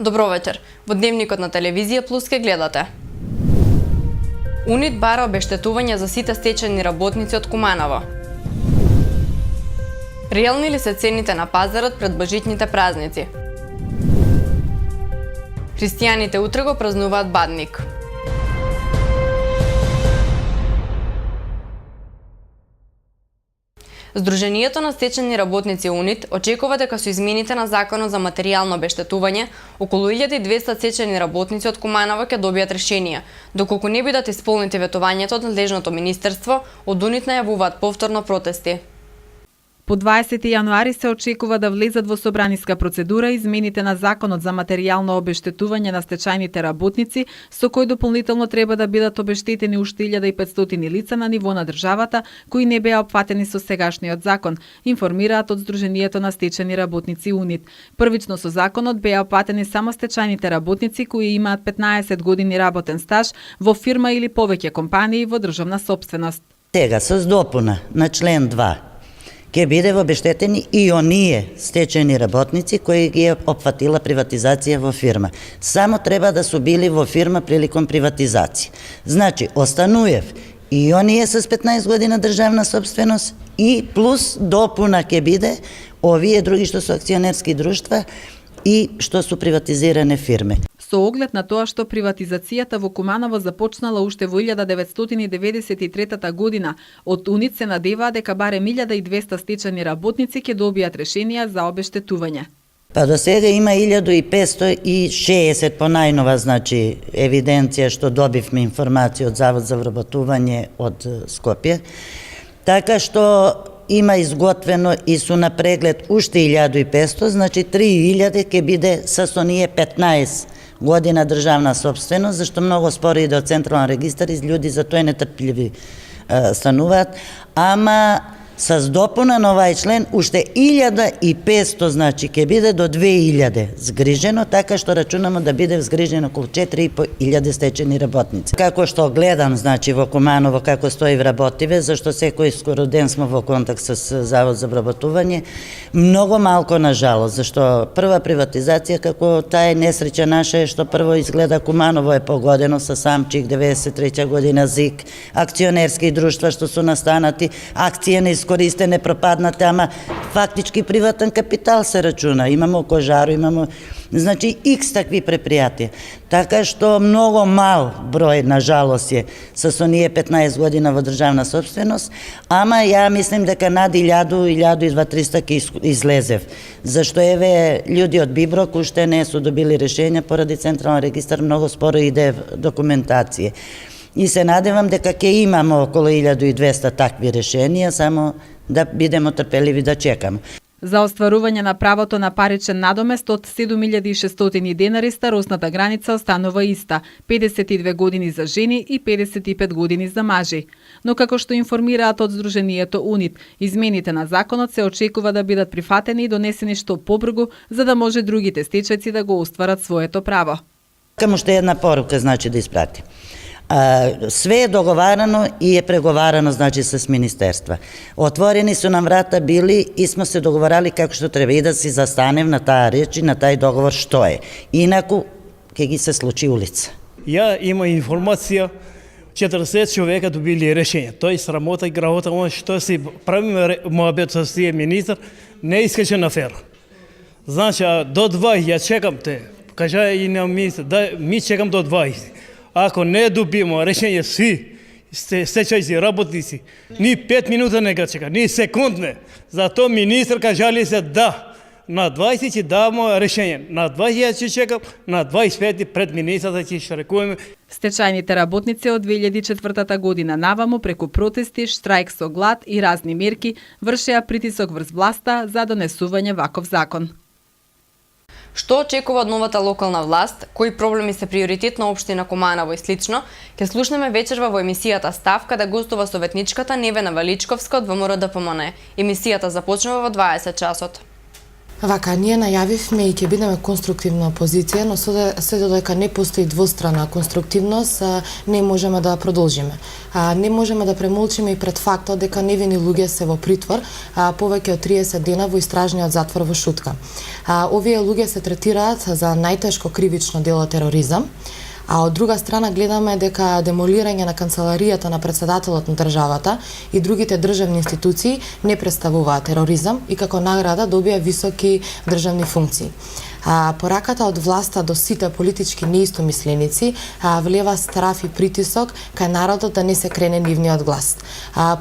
Добро вечер. Во дневникот на телевизија Плюс ке гледате. УНИТ бара обештетување за сите стечајни работници од Куманово. Реални ли се цените на пазарот пред божитните празници? Христијаните утре го празнуваат Бадник. Сдруженијето на стечајни работници УНИТ очекува дека со измените на Законот за материјално обештетување, околу 1200 стечајни работници од Куманово ќе добијат решенија. Доколку не бидат исполнети ветувањето од надлежното министерство, од УНИТ најавуваат повторно протести. По 20 јануари се очекува да влезат во собраниска процедура измените на Законот за материјално обештетување на стечајните работници, со кој дополнително треба да бидат обештетени уште 1500 лица на ниво на државата кои не беа опфатени со сегашниот закон, информираат од Сдруженијето на стечајни работници УНИТ. Првично со законот беа опфатени само стечајните работници кои имаат 15 години работен стаж во фирма или повеќе компании во државна сопственост. Сега со допуна на член 2 ќе биде обештетени и оние стечајни работници кои ги е опфатила приватизација во фирма. Само треба да су били во фирма приликом приватизација. Значи, остануев и оние с 15 година државна собственост и плюс допуна ќе биде овие други што се акционерски друштва и што су приватизиране фирме. Со оглед на тоа што приватизацијата во Куманово започнала уште во 1993 година, од УНИТ се надеваа дека барем 1200 стечајни работници ќе добијат решенија за обештетување. Па до сега има 1560 по најнова, значи, евиденција што добивме информација од Завод за вработување од Скопје. Така што има изготвено и су на преглед уште 1500, значи 3000 ќе биде со оние 15 година државна собственост, зашто многу споро иде од Централен регистар и луѓе за тоа нетрпливи стануваат, ама с допуна на овај член уште 1500, значи ќе биде до 2000 згрижено, така што рачунаме да биде згрижено околу 4500 стечајни работници. Како што гледам, значи во Куманово како стои вработиве, зашто секој скоро ден сме во контакт со Завод за вработување, многу малко на жалост, зашто прва приватизација како таа несреќа наша е што прво изгледа Куманово е погодено со Самчик 93 година ЗИК, акционерски друштва што су настанати, акција не користене, пропаднате, ама фактички приватен капитал се рачуна. Имамо Кожаро, имамо, значи, икс такви предпријатија. Така што многу мал број, на жалост е, со оние 15 година во државна собственост, ама ја мислим дека над 1000-1300 ќе излезев. Зашто еве, луѓе од Биброк уште не су добили решење поради Централен регистар, многу споро иде документација. И се надевам дека ќе имаме околу 1200 такви решенија, само да бидеме трпеливи да чекаме. За остварување на правото на паричен надомест од 7600 денари старосната граница останува иста, 52 години за жени и 55 години за мажи. Но како што информираат од Сдруженијето УНИТ, измените на законот се очекува да бидат прифатени и донесени што побрзо, за да може другите стечајци да го остварат своето право. Каму уште една порука, значи, да испрати. Све е договарано и е преговарано, значи, с министерства. Отворени су нам врата били и сме се договарали како што треба и да си застанем на таа реч и на тај договор што е. Инаку, ќе ги се случи улица. Ја има информација, 40 човека добили решење. Тој срамота и грахота, он што си правиме моабет со тие министр, не искаше на фера. Значи, до 20 ја чекам те. Кажа и на министр, да, ми чекам до 20. Ако не добиемо решење сви стечајни работници, ни 5 минута не га чека, ни секунд не. Затоа министрка жали се да, на 20 ќе даваме решење, на 20 ќе чекам, на 25 пред министрата ќе штрекуваме. Стечајните работници од 2004 година наваму преку протести, штрајк со глад и разни мерки вршеа притисок врз власта за донесување ваков закон. Што очекува од новата локална власт, кои проблеми се приоритет на општина Куманово и слично, ќе слушнеме вечерва во емисијата Став, каде гостува советничката Невена Величковска од ВМРО ДПМН. Емисијата започнува во 20 часот. Вака, ние најавивме и ќе бидеме конструктивна опозиција, но се додека не постои двустрана конструктивност, не можеме да продолжиме. Не можеме да премолчиме и пред фактот дека невини луѓе се во притвор повеќе од 30 дена во истражниот затвор во Шутка. Овие луѓе се третираат за најтешко кривично дело тероризам. А од друга страна гледаме дека демолирање на канцеларијата на председателот на државата и другите државни институции не представуваат тероризам и како награда добија високи државни функции. Пораката од власта до сите политички неистомисленици влева страф и притисок кај народот да не се крене нивниот глас.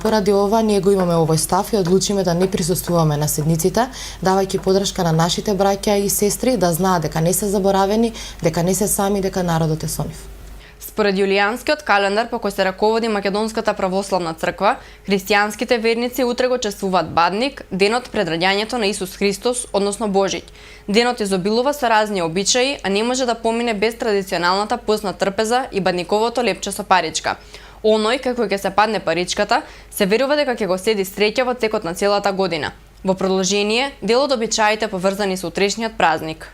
Поради ова ние го имаме овој став и одлучиме да не присуствуваме на седниците, давајќи подршка на нашите браќа и сестри да знаат дека не се заборавени, дека не се сами, дека народот е со нив. Според јулијанскиот календар по кој се раководи Македонската православна црква, христијанските верници утре го чествуваат Бадник, денот пред раѓањето на Исус Христос, односно Божиќ. Денот изобилува со разни обичаи, а не може да помине без традиционалната постна трпеза и бадниковото лепче со паричка. Оној, како ќе се падне паричката, се верува дека ќе го следи среќа во текот на целата година. Во продолжение, дел од обичаите поврзани со утрешниот празник.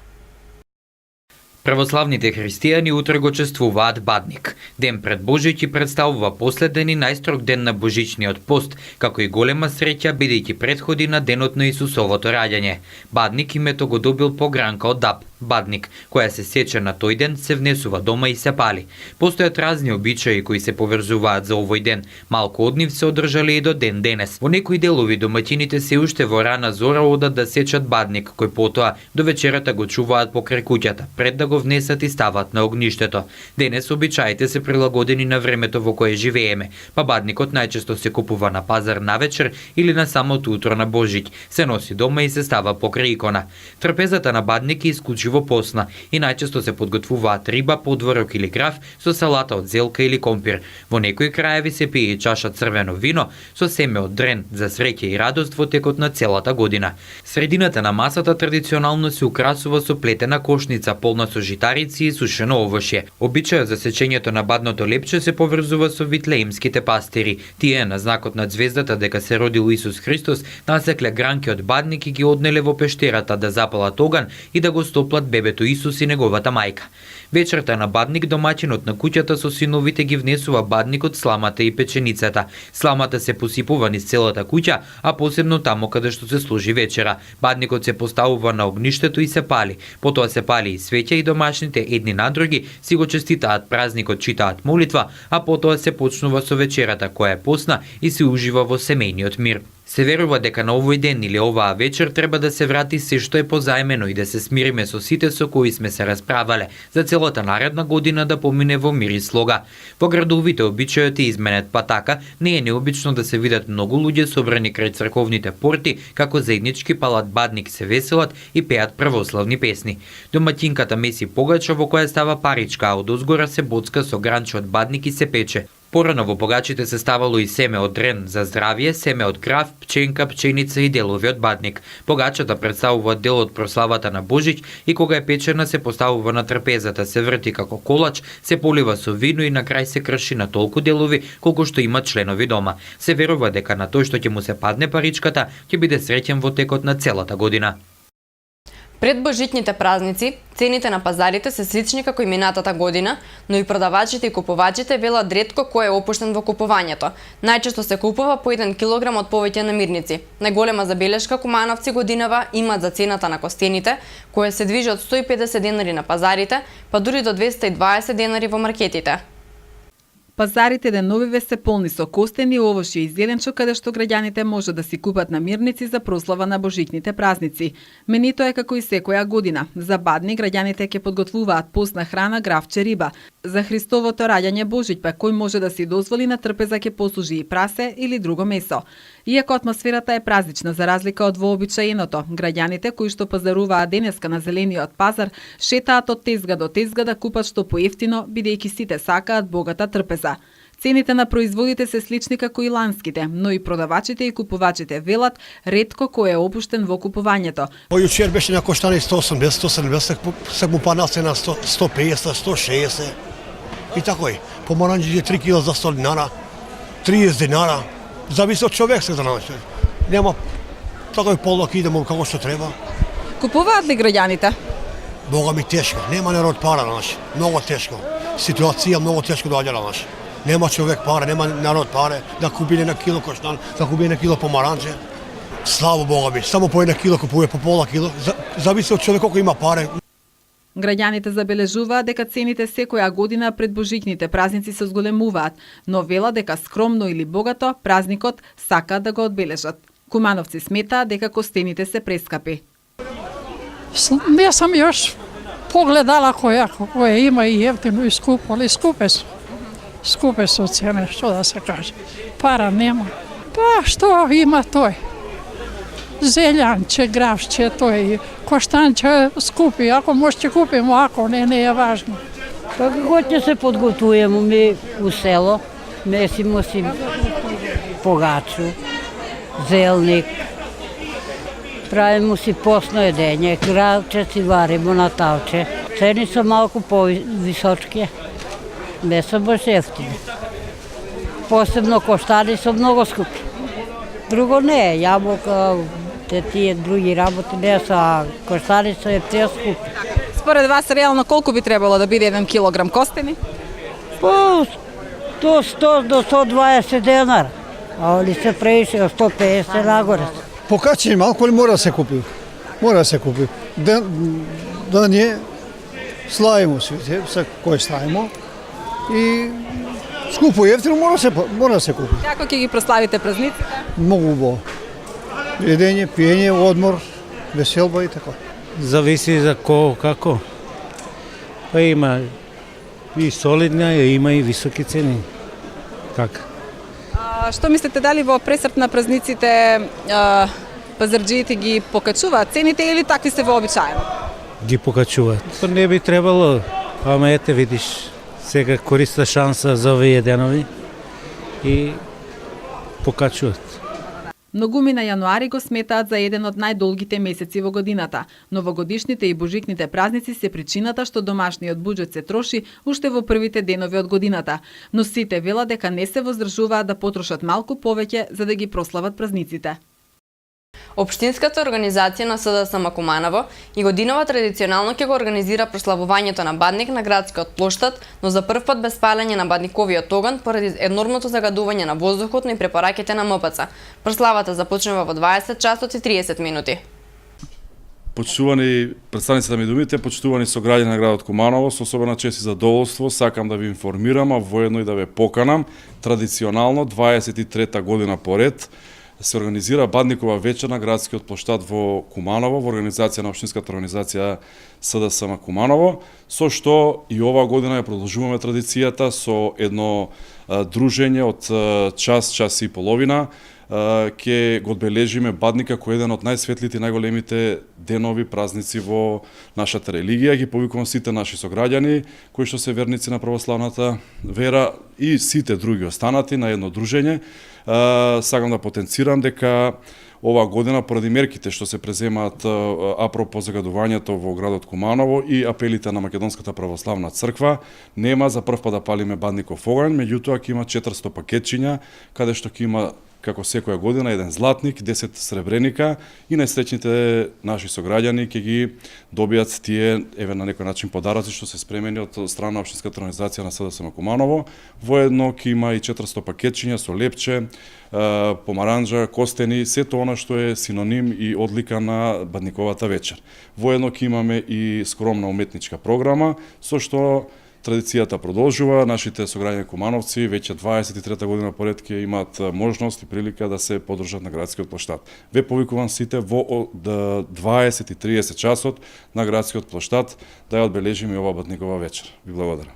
Православните христијани утре го чествуваат Бадник. Ден пред Божиќ и представува последен и најстрог ден на Божичниот пост, како и голема среќа бидејќи претходи на денот на Исусовото раѓање. Бадник името го добил по гранка од даб. Бадник, која се сече на тој ден, се внесува дома и се пали. Постојат разни обичаи кои се поврзуваат за овој ден. Малку од нив се одржале и до ден денес. Во некои делови домаќините се уште во рана зора одат да сечат Бадник, кој потоа до вечерата го чуваат покрај куќата, пред да го внесат и стават на огништето. Денес обичаите се прилагодени на времето во кое живееме, па Бадникот најчесто се купува на пазар навечер или на самото утро на Божиќ, се носи дома и се става покрај икона. Трпезата на Бадник е исклучиво посна и најчесто се подготвуваат риба, подворок или граф со салата од зелка или компир. Во некои краеви се пие и чаша црвено вино со семе од дрен за среќа и радост во текот на целата година. Средината на масата традиционално се украсува со плетена кошница полна со житарици и сушено овошје. Обичајот за сечењето на бадното лепче се поврзува со витлеемските пастири. Тие на знакот на ѕвездата дека се родил Исус Христос насекле гранки од Бадник и ги однеле во пештерата да запалат оган и да го стоплат бебето Исус и неговата мајка. Вечерта на Бадник домаќинот на куќата со синовите ги внесува Бадникот, сламата и печеницата. Сламата се посипува низ целата куќа, а посебно тамо каде што се служи вечера. Бадникот се поставува на огништето и се пали. Потоа се пали и свеќа и домашните едни на други си го честитаат празникот, читаат молитва, а потоа се почнува со вечерата која е посна и се ужива во семејниот мир. Се верува дека на овој ден или оваа вечер треба да се врати се што е позаемено и да се смириме со сите со кои сме се расправале, за целата наредна година да помине во мир и слога. Во градовите обичајот е изменет, па така не е необично да се видат многу луѓе собрани крај црковните порти, како заеднички палат Бадник, се веселат и пеат православни песни. Домаќинката меси погача во која става паричка, а одозгора се боцка со гранче од Бадник и се пече. Порано во погачите се ставало и семе од дрен за здравје, семе од крав, пченка, пченица и делови од Бадник. Погачата представуваат дел од прославата на Божиќ и кога е печена се поставува на трпезата, се врти како колач, се полива со вино и на крај се крши на толку делови колку што имат членови дома. Се верува дека на тој што ќе му се падне паричката ќе биде среќен во текот на целата година. Пред божитните празници, цените на пазарите се слични како и минатата година, но и продавачите и купувачите велат ретко кој е опуштен во купувањето. Најчесто се купува по 1 килограм од повеќе намирници. Најголема забелешка кумановци годинава имаат за цената на костените, која се движи од 150 денари на пазарите, па дури до 220 денари во маркетите. Пазарите деновиве се полни со костени, овошје и зеленчо, каде што граѓаните може да си купат намирници за прослава на божитните празници. Менито е како и секоја година. За Бадник граѓаните ќе подготвуваат постна храна, гравче, риба. За Христовото раѓање Божиќ па кој може да си дозволи на трпеза ќе послужи и прасе или друго месо. Иако атмосферата е празнична за разлика од вообичаеното, граѓаните кои што пазаруваат денеска на зелениот пазар шетаат од тезга до тезга да купат што поевтино, бидејќи сите сакаат богата трпеза. Цените на производите се слични како и ланските, но и продавачите и купувачите велат ретко кој е опуштен во купувањето. Јучер беше на коштани 180, 170, се му пана цена 150, 160 и такој. Помаранџи 3 кила за 100 динара, 30 динара, зависи од човек се да научи. Нема такој полок идемо како што треба. Купуваат ли граѓаните? Бога ми тешко, нема народ пара, знаеш, многу тешко. Ситуација многу тешко доаѓала, знаеш. Нема човек пара, нема народ паре, да купи на кило коштан, да купи на кило помаранче. Слава Бога ми, само по 1 кило купува, по пола кило, зависи од човек колку има паре. Граѓаните забележуваат дека цените секоја година пред божичните празници се зголемуваат, но велат дека скромно или богато празникот сакаат да го одбележат. Кумановци сметаат дека костените се прескапи. Не сам još pogledala koje ima i jeftino i skupo, ali skupe su cene, što da se kaže. Para nema. Pa što ima to je. Zeljanče, gravšće, to je. Koštanče skupi, ako možete kupimo, ako ne, не е важно. Kako god će se podgotujemo mi u selo, mesimo si pogaču, zelnik, pravimo si posno jedenje, gravče si varimo na tavče. Ceni su malko povisočke, ne su baš jeftine. Posebno koštani su mnogo skupi. Drugo ne, jabuka, te tije drugi работи не са, а коштани са ефтино скупи. Според вас реално колку би требало да биде 1 килограм костени? По 100 до 120 денара, ali se previše od 150 nagore. Покачи малко ли мора да се купи? Мора да се купи. Да ние славимо свите, sa кој ставимо и скупо и ефтино мора да се купи. Како ќе ги прославите празниците? Многу убаво. Едење, пиење, одмор, веселба и така. Зависи за кого, како. Па има и солидна, има и високи цени. Така. Што мислите, дали во пресрт на празниците пазарџиите ги покачуваат цените или такви се вообичаено? Ги покачуваат. Па не би требало, ама ете видиш, сега користа шанса за овие денови и покачуваат. Многумина јануари го сметаат за еден од најдолгите месеци во годината. Новогодишните и божикните празници се причината што домашниот буџет се троши уште во првите денови од годината, но сите велат дека не се воздржуваат да потрошат малку повеќе за да ги прослават празниците. Општинската организација на СДСМ Куманово и годинова традиционално ќе го организира прославувањето на Бадник на градскиот плоштад, но за прв пат без палење на бадниковиот оган поради енормното загадување на воздухот и препораките на МПЦ. Прославата започнува во 20 часот и 30 минути. Почитувани представници на медиумите, почитувани сограѓани на градот Куманово, со особена чест и задоволство сакам да ви информирам, а воедно и да ве поканам, традиционално 23-та година поред се организира Бадникова вечер на градскиот плоштад во Куманово, во организација на општинската организација СДСМ Куманово, со што и оваа година ја продолжуваме традицијата со едно дружење од час и половина, ќе го одбележиме Бадника кој е еден од најсветлите и најголемите денови, празници во нашата религија. Ги повикувам сите наши сограѓани кои што се верници на православната вера и сите други останати на едно дружење. Сакам да потенцирам дека оваа година поради мерките што се преземаат апропо загадувањето во градот Куманово и апелите на Македонската православна црква, нема за прв пат да палиме Бадников оган, меѓутоа ќе има 400 пакетчиња каде што ќе има како секоја година еден златник, 10 сребреника и најсреќните наши сограѓани ќе ги добијат тие на некој начин подароци што се спремени од страна на општинската организација на СДСМ Куманово. Воедно ќе има и 400 пакетчиња со лепче, помаранџа, костени, сето она што е синоним и одлика на Бадниковата вечер. Воедно ќе имаме и скромна уметничка програма со што традицијата продолжува, нашите сограѓани кумановци веќе 23-та година поред ќе имаат можност и прилика да се подржат на градскиот плоштад. Ве повикувам сите во 20:30 часот на градскиот плоштад да ја одбележиме ова Бадникова вечер. Ви благодарам.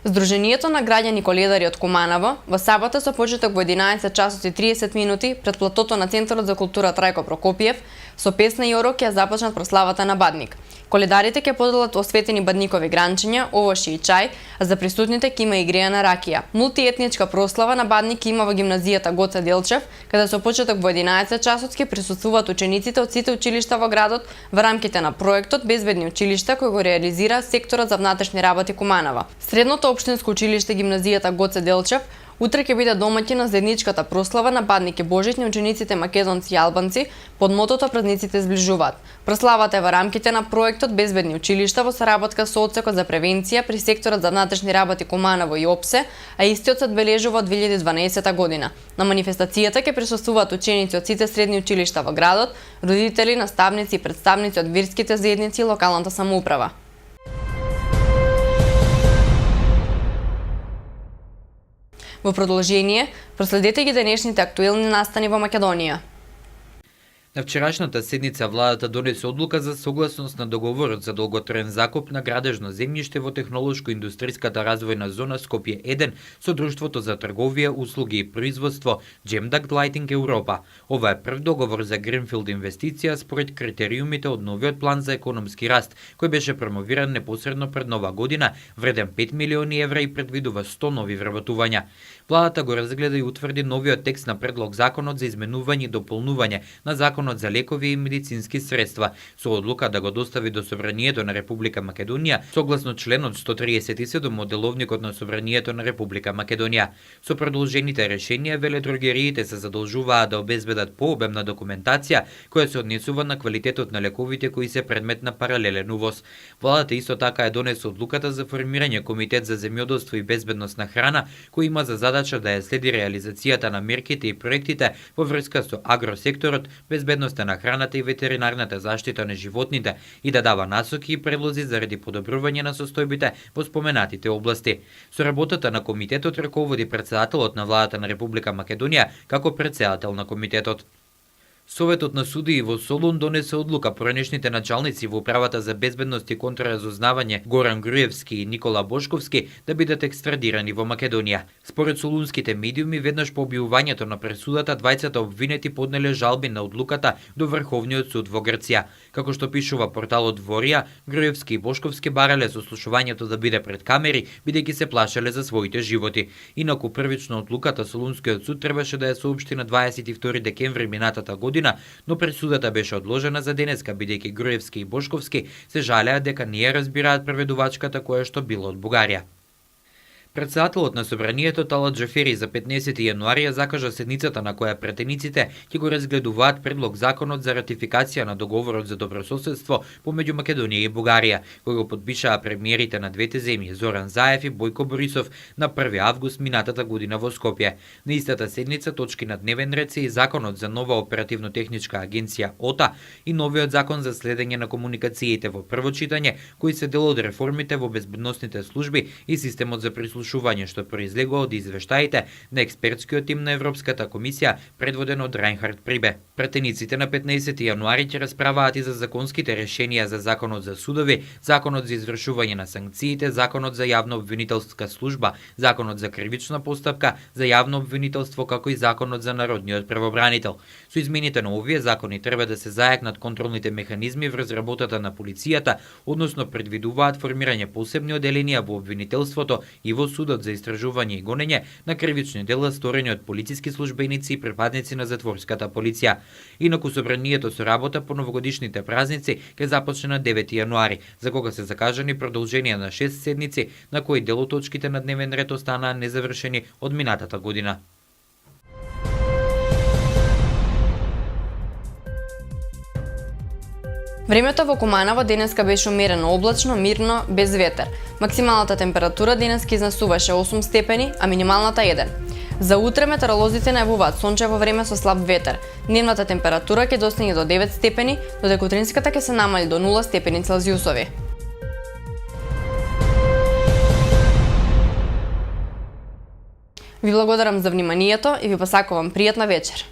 Сдруженијето на граѓани коледари од Куманово во сабота со почеток во 11 часот и 30 минути пред платото на Центарот за култура Трајко Прокопиев со песна и орок ќе започнат прославата на Бадник. Коледарите ќе поделат осветени бадникови гранчиња, овошје и чај, а за присутните ќе има и грејана ракија. Мултиетничка прослава на Бадник има во гимназијата Гоце Делчев, каде со почеток во 11 часот ќе присуствуваат учениците од сите училишта во градот во рамките на проектот Безбедни училишта кој го реализира секторот за внатрешни работи Куманово. Средното општинско училиште гимназијата Гоце Делчев Утре ќе биде домаќин на заедничката прослава на Бадник и Божиќ на учениците македонци и албанци под мотото Празниците зближуваат. Прославата е во рамките на проектот Безбедни училишта во соработка со Одсекот за превенција при секторот за внатрешни работи Куманово и ОПСЕ, а истиот се одбележува од 2012 година. На манифестацијата ќе присуствуваат ученици од сите средни училишта во градот, родители, наставници и представници од верските заедници и локалната самоуправа. Во продолжение, проследете ги денешните актуелни настани во Македонија. На вчерашната седница владата донесе одлука за согласност на договорот за долготраен закуп на градежно земјиште во технолошко-индустријската развојна зона Скопје 1 со Друштвото за трговија, услуги и производство Gemduct Lighting Европа. Ова е прв договор за гринфилд инвестиција според критериумите од новиот план за економски раст, кој беше промовиран непосредно пред нова година, вреден 5 милиони евра и предвидува 100 нови вработувања. Владата го разгледа и утврди новиот текст на предлог законот за изменување и дополнување на законот за лекови и медицински средства, со одлука да го достави до Собранието на Република Македонија, согласно членот 137 од Деловникот на Собранието на Република Македонија. Со продолжените решенија, веледрогериите се задолжуваат да обезбедат пообемна документација која се однесува на квалитетот на лековите кои се предмет на паралелен увоз. Владата исто така донесе одлуката за формирање Комитет за земјоделство и безбедност на храна, кој има за задача да ја следи реализацијата на мерките и проектите во врска со агросекторот, безбедноста на храната и ветеринарната заштита на животните и да дава насоки и предлози заради подобрување на состојбите во споменатите области. Со работата на комитетот раководи председателот на владата на Република Македонија како председател на комитетот. Советот на судии во Солун донесе одлука поранешните началници во управата за безбедност и контраразузнавање Горан Груевски и Никола Бошковски да бидат екстрадирани во Македонија. Според солунските медиуми, веднаш по објавувањето на пресудата, двајцата обвинети поднеле жалби на одлуката до Врховниот суд во Грција. Како што пишува порталот Дворија, Груевски и Бошковски барале сослушувањето да биде пред камери, бидејќи се плашеле за своите животи. Инаку првично одлуката Солунскиот суд требаше да ја соопшти на 22 декември минатата година, но пресудата беше одложена за денеска, бидејќи Груевски и Бошковски се жалеа дека не ја разбираат преведувачката која што била од Бугарија. Председателот на Собранието Талат Джафери за 15 јануари закажа седницата на која претениците ќе го разгледуваат предлог законот за ратификација на договорот за добрососедство помеѓу Македонија и Бугарија, кој го подпишаа премиерите на двете земји Зоран Заев и Бојко Борисов на 1 август минатата година во Скопје. На истата седница точки на дневен ред се и законот за нова оперативно-техничка агенција ОТА и новиот закон за следење на комуникациите во прво читање, кои се дел од реформите во безбедносните служби и системот за прислушување што произлегува од извештаите на експертскиот тим на Европската комисија предводен од Рајнхард Прибе. Претениците на 15 јануари ќе расправаат и за законските решенија за законот за судови, законот за извршување на санкциите, законот за јавна обвинителска служба, законот за кривична постапка, за јавно обвинителство, како и законот за народниот правобранител. Со измените на овие закони треба да се зајакнат контролните механизми врз работата на полицијата, односно предвидуваат формирање посебни оделенија во обвинителството и во судот за истражување и гонење на кривични дела сторени од полициски службеници и припадници на затворската полиција. Инаку Собранието со работа по новогодишните празници ќе започне на 9 јануари, за кога се закажани продолжение на 6 седници, на кои дел од точките на дневен ред останаа незавршени од минатата година. Времето во Куманово денеска беше умерено облачно, мирно, без ветер. Максималната температура денеска изнесуваше 8 степени, а минималната 1. За утре метеоролозите најавуваат сончево време со слаб ветер. Дневната температура ќе достигне до 9 степени, додека утринската ќе се намали до 0 степени Целзиусови. Ви благодарам за вниманието и ви посакувам пријатна вечер.